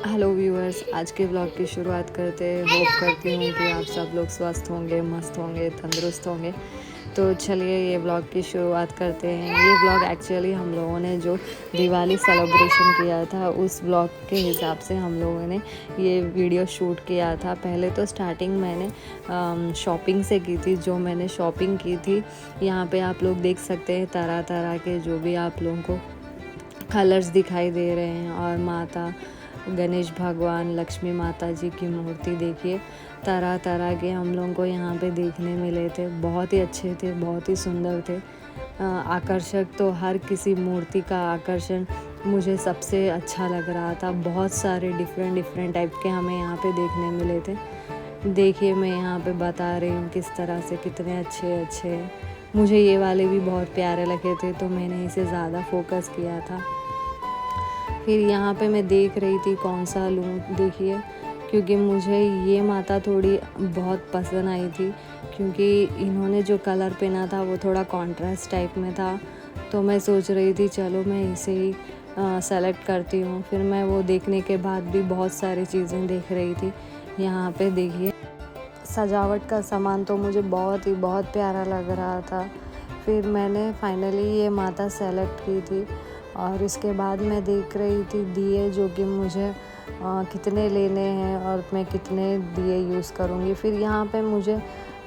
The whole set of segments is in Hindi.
हेलो व्यूअर्स, आज के ब्लॉग की शुरुआत करते होप करती हूँ कि आप सब लोग स्वस्थ होंगे, मस्त होंगे, तंदुरुस्त होंगे। तो चलिए ये ब्लॉग की शुरुआत करते हैं। ये ब्लॉग एक्चुअली हम लोगों ने जो दिवाली सेलिब्रेशन किया था उस ब्लॉग के हिसाब से हम लोगों ने ये वीडियो शूट किया था। पहले तो स्टार्टिंग मैंने शॉपिंग से की थी। जो मैंने शॉपिंग की थी, यहाँ पे आप लोग देख सकते हैं तरह तरह के जो भी आप लोगों को कलर्स दिखाई दे रहे हैं। और माता गणेश भगवान, लक्ष्मी माता जी की मूर्ति देखिए, तरह तरह के हम लोगों को यहाँ पे देखने मिले थे। बहुत ही अच्छे थे, बहुत ही सुंदर थे। आकर्षक तो हर किसी मूर्ति का आकर्षण मुझे सबसे अच्छा लग रहा था। बहुत सारे डिफरेंट टाइप के हमें यहाँ पे देखने मिले थे। देखिए मैं यहाँ पे बता रही हूँ किस तरह से, कितने अच्छे हैं। मुझे ये वाले भी बहुत प्यारे लगे थे तो मैंने इसे ज़्यादा फोकस किया था। फिर यहाँ पे मैं देख रही थी कौन सा लूँ, देखिए, क्योंकि मुझे ये माता थोड़ी बहुत पसंद आई थी, क्योंकि इन्होंने जो कलर पहना था वो थोड़ा कॉन्ट्रास्ट टाइप में था। तो मैं सोच रही थी चलो मैं इसे ही सेलेक्ट करती हूँ। फिर मैं वो देखने के बाद भी बहुत सारी चीज़ें देख रही थी। यहाँ पे देखिए सजावट का सामान तो मुझे बहुत प्यारा लग रहा था। फिर मैंने फाइनली ये माता सेलेक्ट की थी। और इसके बाद मैं देख रही थी दिए, जो कि मुझे कितने लेने हैं और मैं कितने दिए यूज़ करूँगी। फिर यहाँ पे मुझे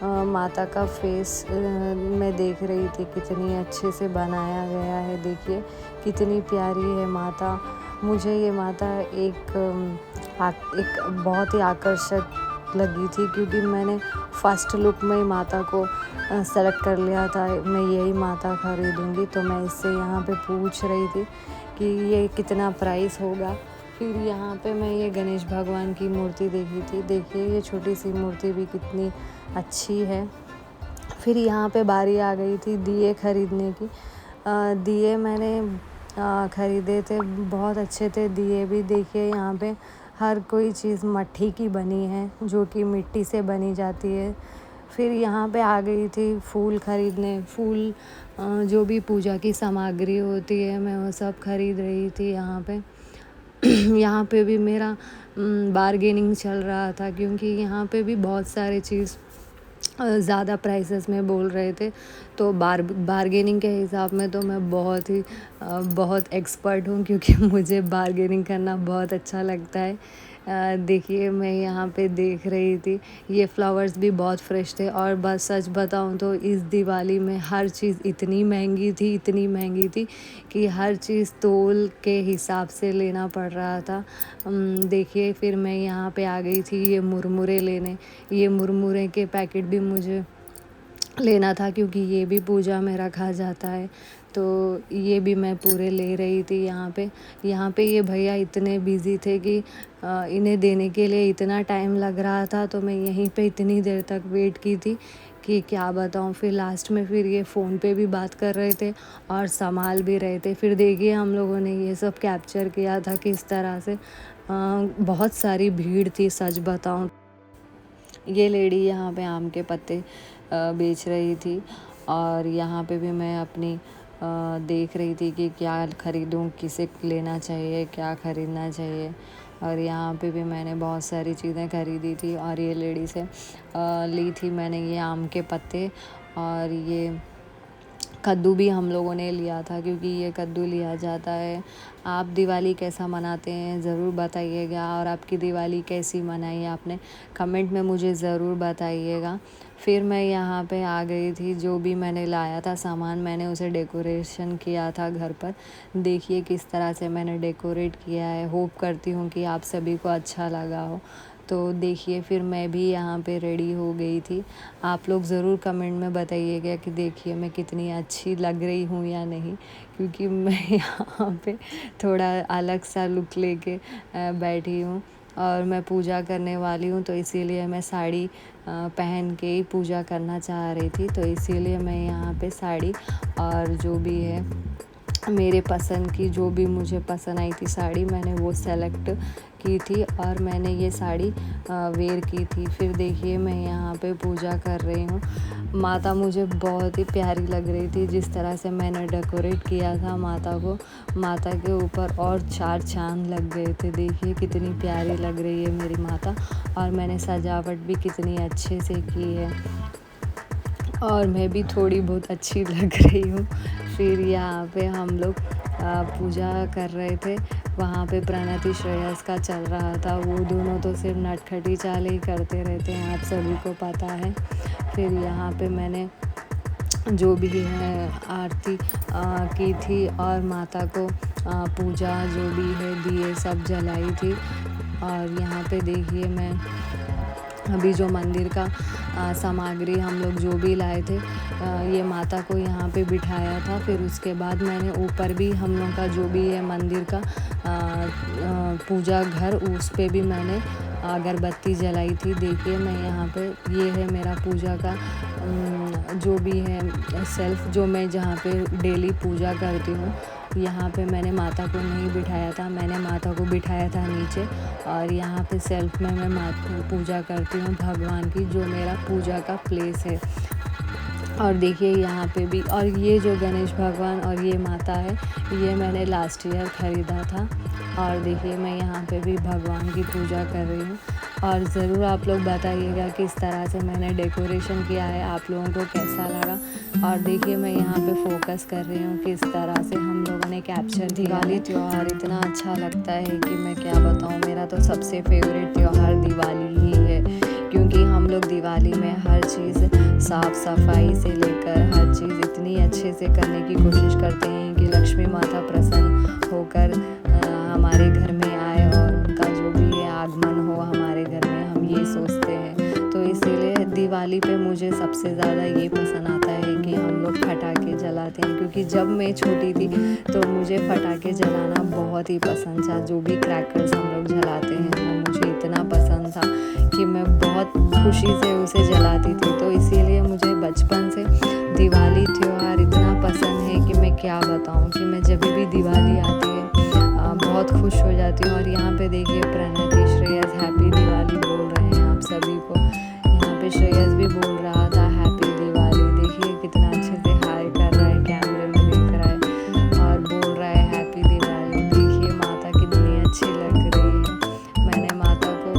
माता का फेस मैं देख रही थी, कितनी अच्छे से बनाया गया है। देखिए कितनी प्यारी है माता। मुझे ये माता एक बहुत ही आकर्षक लगी थी, क्योंकि मैंने फर्स्ट लुक में ही माता को सेलेक्ट कर लिया था। मैं यही माता खरीदूँगी। तो मैं इससे यहाँ पे पूछ रही थी कि ये कितना प्राइस होगा। फिर यहाँ पे मैं ये गणेश भगवान की मूर्ति देखी थी। देखिए ये छोटी सी मूर्ति भी कितनी अच्छी है। फिर यहाँ पे बारी आ गई थी दिए खरीदने की। दिए मैंने ख़रीदे थे, बहुत अच्छे थे दिए भी। देखिए यहाँ पे हर कोई चीज़ मट्टी की बनी है, जो कि मिट्टी से बनी जाती है। फिर यहाँ पे आ गई थी फूल ख़रीदने। फूल जो भी पूजा की सामग्री होती है मैं वो सब ख़रीद रही थी यहाँ पे। यहाँ पे भी मेरा बारगेनिंग चल रहा था, क्योंकि यहाँ पे भी बहुत सारे चीज़ ज़्यादा प्राइसेस में बोल रहे थे। तो बारगेनिंग के हिसाब में तो मैं बहुत एक्सपर्ट हूँ, क्योंकि मुझे बारगेनिंग करना बहुत अच्छा लगता है। देखिए मैं यहाँ पे देख रही थी, ये फ्लावर्स भी बहुत फ्रेश थे। और बस सच बताऊँ तो इस दिवाली में हर चीज़ इतनी महंगी थी कि हर चीज़ तोल के हिसाब से लेना पड़ रहा था। देखिए फिर मैं यहाँ पे आ गई थी ये मुरमुरे लेने। ये मुरमुरे के पैकेट भी मुझे लेना था, क्योंकि ये भी पूजा में रखा जाता है। तो ये भी मैं पूरे ले रही थी यहाँ पे ये भैया इतने बिज़ी थे कि इन्हें देने के लिए इतना टाइम लग रहा था। तो मैं यहीं पे इतनी देर तक वेट की थी कि क्या बताऊँ। फिर लास्ट में फिर ये फ़ोन पे भी बात कर रहे थे और संभाल भी रहे थे। फिर देखिए हम लोगों ने ये सब कैप्चर किया था किस तरह से। बहुत सारी भीड़ थी सच बताऊँ। ये लेडी यहाँ पे आम के पत्ते बेच रही थी। और यहाँ पे भी मैं अपनी देख रही थी कि क्या ख़रीदूँ, किसे लेना चाहिए, क्या ख़रीदना चाहिए। और यहाँ पे भी मैंने बहुत सारी चीज़ें ख़रीदी थी। और ये लेडी से ली थी मैंने ये आम के पत्ते। और ये कद्दू भी हम लोगों ने लिया था, क्योंकि ये कद्दू लिया जाता है। आप दिवाली कैसा मनाते हैं ज़रूर बताइएगा, और आपकी दिवाली कैसी मनाई आपने कमेंट में मुझे ज़रूर बताइएगा। फिर मैं यहाँ पे आ गई थी, जो भी मैंने लाया था सामान मैंने उसे डेकोरेशन किया था घर पर। देखिए किस तरह से मैंने डेकोरेट किया है। होप करती हूँ कि आप सभी को अच्छा लगा हो। तो देखिए फिर मैं भी यहाँ पे रेडी हो गई थी। आप लोग ज़रूर कमेंट में बताइएगा कि देखिए मैं कितनी अच्छी लग रही हूँ या नहीं, क्योंकि मैं यहाँ पे थोड़ा अलग सा लुक लेके बैठी हूँ। और मैं पूजा करने वाली हूँ, तो इसीलिए मैं साड़ी पहन के ही पूजा करना चाह रही थी। तो इसीलिए मैं यहाँ पे साड़ी और जो भी है मेरे पसंद की जो भी मुझे पसंद आई थी साड़ी, मैंने वो सेलेक्ट की थी और मैंने ये साड़ी वेयर की थी। फिर देखिए मैं यहाँ पे पूजा कर रही हूँ। माता मुझे बहुत ही प्यारी लग रही थी, जिस तरह से मैंने डेकोरेट किया था माता को। माता के ऊपर और 4 चाँद लग गए थे। देखिए कितनी प्यारी लग रही है मेरी माता, और मैंने सजावट भी कितनी अच्छे से की है, और मैं भी थोड़ी बहुत अच्छी लग रही हूँ। फिर यहाँ पे हम लोग पूजा कर रहे थे। वहाँ पे प्रणति श्रेयस का चल रहा था। वो दोनों तो सिर्फ नटखटी चाल ही करते रहते हैं, आप सभी को पता है। फिर यहाँ पे मैंने जो भी है आरती की थी, और माता को पूजा जो भी है दिए सब जलाई थी। और यहाँ पे देखिए मैं अभी जो मंदिर का सामग्री हम लोग जो भी लाए थे, ये माता को यहाँ पे बिठाया था। फिर उसके बाद मैंने ऊपर भी हम लोग का जो भी है मंदिर का पूजा घर, उस पे भी मैंने अगरबत्ती जलाई थी। देखिए मैं यहाँ पे, ये है मेरा पूजा का जो भी है सेल्फ, जो मैं जहाँ पे डेली पूजा करती हूँ। यहाँ पे मैंने माता को नहीं बिठाया था, मैंने माता को बिठाया था नीचे। और यहाँ पे सेल्फ में मैं पूजा करती हूँ भगवान की, जो मेरा पूजा का प्लेस है। और देखिए यहाँ पे भी, और ये जो गणेश भगवान और ये माता है, ये मैंने लास्ट ईयर ख़रीदा था। और देखिए मैं यहाँ पे भी भगवान की पूजा कर रही हूँ। और ज़रूर आप लोग बताइएगा किस तरह से मैंने डेकोरेशन किया है, आप लोगों को कैसा लगा। और देखिए मैं यहाँ पे फोकस कर रही हूँ किस तरह से हम लोगों ने कैप्चर। दिवाली त्यौहार इतना अच्छा लगता है कि मैं क्या बताऊँ। मेरा तो सबसे फेवरेट त्यौहार दिवाली ही है, क्योंकि हम लोग दिवाली में हर चीज़ साफ़ सफाई से लेकर हर चीज़ इतनी अच्छे से करने की कोशिश करते हैं कि लक्ष्मी माता प्रसन्न होकर हमारे घर में आए, और उनका जो भी है आगमन हो हमारे घर में, हम ये सोचते हैं। तो इसीलिए दिवाली पे मुझे सबसे ज़्यादा ये पसंद आता है कि हम लोग पटाखे जलाते हैं, क्योंकि जब मैं छोटी थी तो मुझे पटाखे जलाना बहुत ही पसंद था। जो भी क्रैकर्स हम लोग जलाते हैं वो मुझे इतना पसंद था कि मैं बहुत खुशी से उसे जलाती थी। तो इसीलिए मुझे बचपन से दिवाली त्यौहार इतना पसंद है कि मैं क्या बताऊं, कि मैं जब भी दिवाली आती है बहुत खुश हो जाती हूँ। और यहाँ पे देखिए प्रणति श्रेयस हैप्पी दिवाली बोल रहे हैं आप सभी को। यहाँ पे श्रेयस भी बोल रहा था हैप्पी दिवाली। देखिए कितना अच्छे से हाय कर रहा है, कैमरे में देख रहा है और बोल रहा है हैप्पी दिवाली। देखिए माता कितनी अच्छी लग रही है। मैंने माता को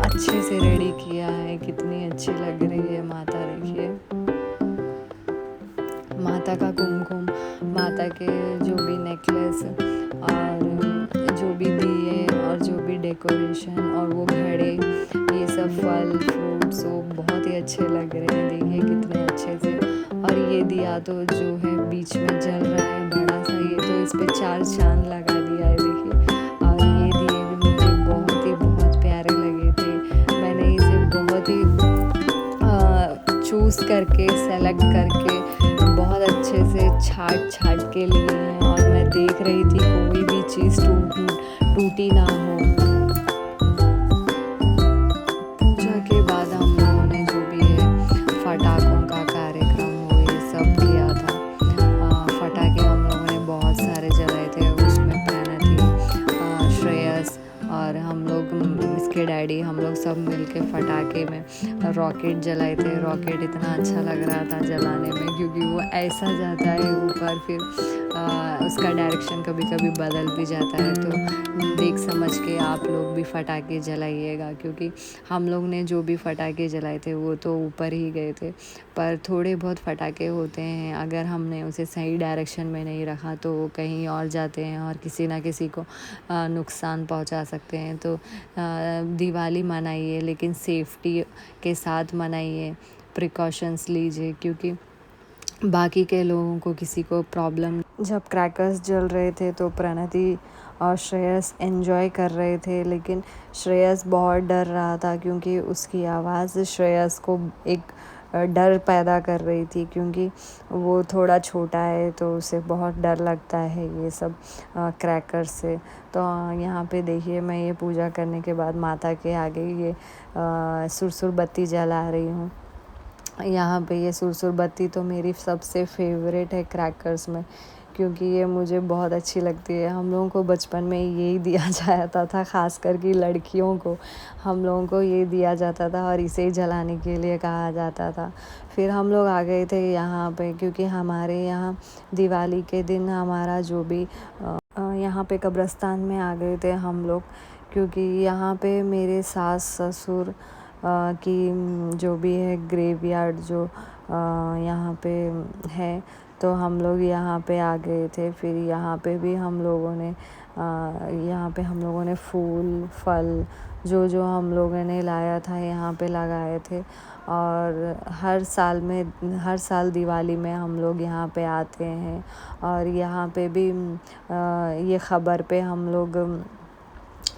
अच्छे से रेडी किया है, कितनी अच्छी लग रही है माता। देखिए माता का कुमकुम, माता के जो भी नेकलेस और जो भी दिए और जो भी डेकोरेशन और वो घड़े, ये सब फल फ्रूट सब बहुत ही अच्छे लग रहे हैं। देखिए कितने अच्छे से। और ये दिया तो जो है बीच में जल रहा है बड़ा सा, ये तो इस पे 4 चांद लगा दिया है। देखिए, और ये दिए भी मुझे बहुत प्यारे लगे थे। मैंने इसे बहुत ही चूज़ करके सेलेक्ट करके बहुत अच्छे से छाट के लिए हैं, और मैं देख रही थी कोई भी चीज़ टूटी ना हो। पूजा के बाद हम लोगों ने जो भी है पटाखों का कार्यक्रम हो ये सब किया था। पटाखे हम लोगों ने बहुत सारे जलाए थे। उसमें प्रणति श्रेयस और हम लोग, इसके डैडी, हम लोग सब मिलके पटाखे में रॉकेट जलाए थे। रॉकेट इतना अच्छा लग रहा था जलाने में, क्योंकि वो ऐसा जाता है ऊपर, फिर उसका डायरेक्शन कभी कभी बदल भी जाता है। तो देख समझ के आप लोग भी पटाखे जलाइएगा, क्योंकि हम लोग ने जो भी पटाखे जलाए थे वो तो ऊपर ही गए थे। पर थोड़े बहुत पटाखे होते हैं, अगर हमने उसे सही डायरेक्शन में नहीं रखा तो वो कहीं और जाते हैं और किसी ना किसी को नुकसान पहुंचा सकते हैं। तो दिवाली मनाइए, लेकिन सेफ्टी के साथ मनाइए, प्रिकॉशंस लीजिए, क्योंकि बाकी के लोगों को किसी को प्रॉब्लम। जब क्रैकर्स जल रहे थे तो प्रणति और श्रेयस एंजॉय कर रहे थे, लेकिन श्रेयस बहुत डर रहा था, क्योंकि उसकी आवाज़ श्रेयस को एक डर पैदा कर रही थी, क्योंकि वो थोड़ा छोटा है तो उसे बहुत डर लगता है ये सब क्रैकर्स से। तो यहाँ पे देखिए मैं ये पूजा करने के बाद माता के आगे ये सुरसुर बत्ती जला रही हूँ। यहाँ पे ये सुरसुर बत्ती तो मेरी सबसे फेवरेट है क्रैकर्स में। क्योंकि ये मुझे बहुत अच्छी लगती है। हम लोगों को बचपन में यही दिया जाता था, ख़ास करके लड़कियों को हम लोगों को ये दिया जाता था और इसे ही जलाने के लिए कहा जाता था। फिर हम लोग आ गए थे यहाँ पे, क्योंकि हमारे यहाँ दिवाली के दिन हमारा जो भी यहाँ पे कब्रिस्तान में आ गए थे हम लोग, क्योंकि यहाँ पे मेरे सास ससुर की जो भी है ग्रेवयार्ड जो यहाँ पे है, तो हम लोग यहाँ पे आ गए थे। फिर यहाँ पे भी हम लोगों ने यहाँ पे हम लोगों ने फूल फल जो जो हम लोगों ने लाया था यहाँ पे लगाए थे। और हर साल दिवाली में हम लोग यहाँ पे आते हैं और यहाँ पे भी ये ख़बर पे हम लोग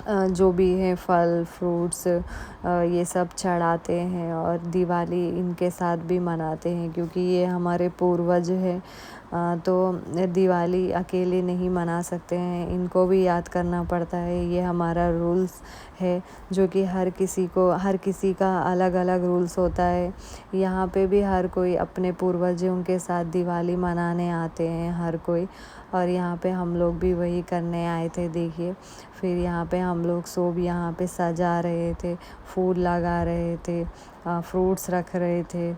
जो भी है फल फ्रूट्स ये सब चढ़ाते हैं और दिवाली इनके साथ भी मनाते हैं, क्योंकि ये हमारे पूर्वज है। तो दिवाली अकेले नहीं मना सकते हैं, इनको भी याद करना पड़ता है। ये हमारा रूल्स है, जो कि हर किसी का अलग अलग रूल्स होता है। यहाँ पे भी हर कोई अपने पूर्वजों के साथ दिवाली मनाने आते हैं हर कोई, और यहाँ पे हम लोग भी वही करने आए थे। देखिए, फिर यहाँ पे हम लोग सब यहाँ पे सजा रहे थे, फूल लगा रहे थे, फ्रूट्स रख रहे थे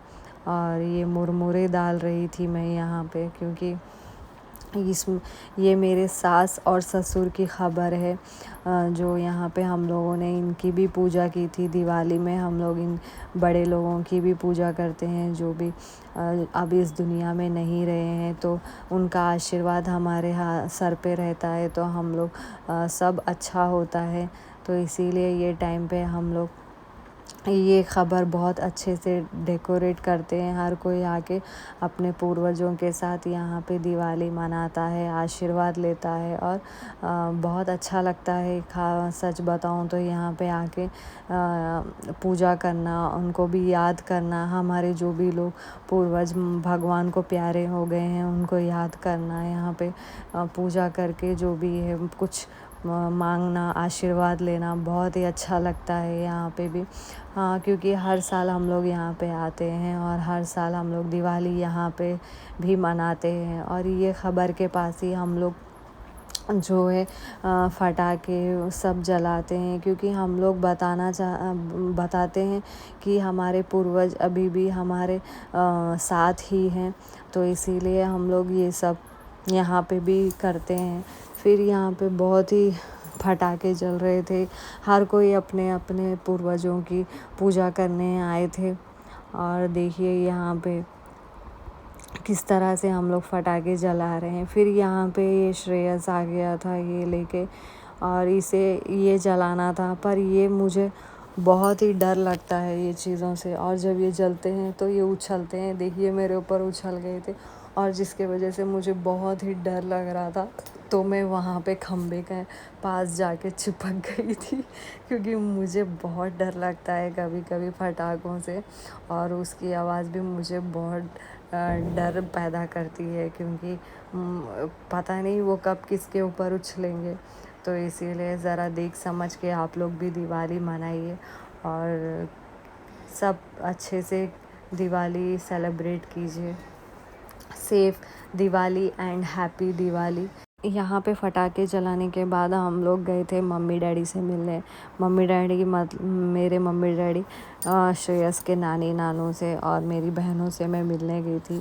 और ये मुरमुरे डाल रही थी मैं यहाँ पे, क्योंकि ये मेरे सास और ससुर की ख़बर है। जो यहाँ पे हम लोगों ने इनकी भी पूजा की थी। दिवाली में हम लोग इन बड़े लोगों की भी पूजा करते हैं, जो भी अब इस दुनिया में नहीं रहे हैं, तो उनका आशीर्वाद हमारे सर पे रहता है, तो हम लोग सब अच्छा होता है। तो इसीलिए ये टाइम पे हम लोग ये ख़बर बहुत अच्छे से डेकोरेट करते हैं। हर कोई आके अपने पूर्वजों के साथ यहाँ पे दिवाली मनाता है, आशीर्वाद लेता है और बहुत अच्छा लगता है। सच बताऊँ तो यहाँ पे आके पूजा करना, उनको भी याद करना, हमारे जो भी लोग पूर्वज भगवान को प्यारे हो गए हैं उनको याद करना, यहाँ पे पूजा करके जो भी है कुछ मांगना, आशीर्वाद लेना बहुत ही अच्छा लगता है यहाँ पे भी। हाँ, क्योंकि हर साल हम लोग यहाँ पे आते हैं और हर साल हम लोग दिवाली यहाँ पे भी मनाते हैं। और ये ख़बर के पास ही हम लोग जो है पटाखे सब जलाते हैं, क्योंकि हम लोग बताते हैं कि हमारे पूर्वज अभी भी हमारे साथ ही हैं, तो इसीलिए हम लोग ये सब यहाँ पे भी करते हैं। फिर यहाँ पे बहुत ही पटाखे जल रहे थे, हर कोई अपने अपने पूर्वजों की पूजा करने आए थे। और देखिए यहाँ पे किस तरह से हम लोग पटाखे जला रहे हैं। फिर यहाँ पे ये श्रेयस आ गया था ये लेके, और इसे ये जलाना था, पर ये मुझे बहुत ही डर लगता है ये चीज़ों से, और जब ये जलते हैं तो ये उछलते हैं। देखिए मेरे ऊपर उछल गए थे, और जिसके वजह से मुझे बहुत ही डर लग रहा था, तो मैं वहाँ पे खम्भे के पास जाके चिपक गई थी, क्योंकि मुझे बहुत डर लगता है कभी कभी पटाखों से, और उसकी आवाज़ भी मुझे बहुत डर पैदा करती है, क्योंकि पता नहीं वो कब किसके ऊपर उछलेंगे। तो इसीलिए ज़रा देख समझ के आप लोग भी दिवाली मनाइए और सब अच्छे से दिवाली सेलिब्रेट कीजिए। Safe Diwali and happy Diwali. यहाँ पे पटाखे जलाने के बाद हम लोग गए थे मम्मी डैडी से मिलने। मेरे मम्मी डैडी श्रेयस के नानी नानू से और मेरी बहनों से मैं मिलने गई थी,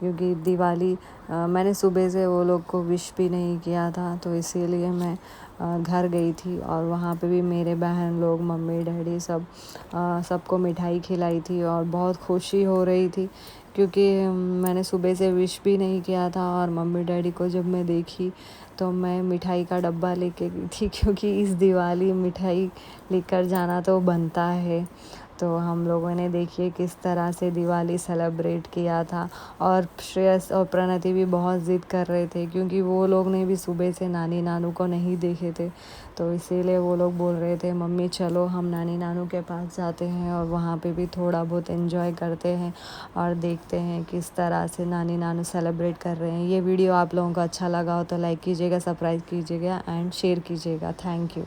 क्योंकि दिवाली मैंने सुबह से वो लोग को विश भी नहीं किया था, तो इसीलिए मैं घर गई थी। और वहाँ पे भी मेरे बहन लोग, मम्मी डैडी सबको मिठाई खिलाई थी और बहुत खुशी हो रही थी, क्योंकि मैंने सुबह से विश भी नहीं किया था। और मम्मी डैडी को जब मैं देखी तो मैं मिठाई का डब्बा लेके गई थी, क्योंकि इस दिवाली मिठाई लेकर जाना तो बनता है। तो हम लोगों ने देखिए किस तरह से दिवाली सेलिब्रेट किया था। और श्रेयस और प्रणति भी बहुत ज़िद कर रहे थे, क्योंकि वो लोग ने भी सुबह से नानी नानू को नहीं देखे थे, तो इसीलिए वो लोग बोल रहे थे मम्मी चलो हम नानी नानू के पास जाते हैं और वहाँ पे भी थोड़ा बहुत एंजॉय करते हैं और देखते हैं किस तरह से नानी नानू सेलिब्रेट कर रहे हैं। ये वीडियो आप लोगों को अच्छा लगा हो तो लाइक कीजिएगा, सब्सक्राइब कीजिएगा एंड शेयर कीजिएगा। Thank you.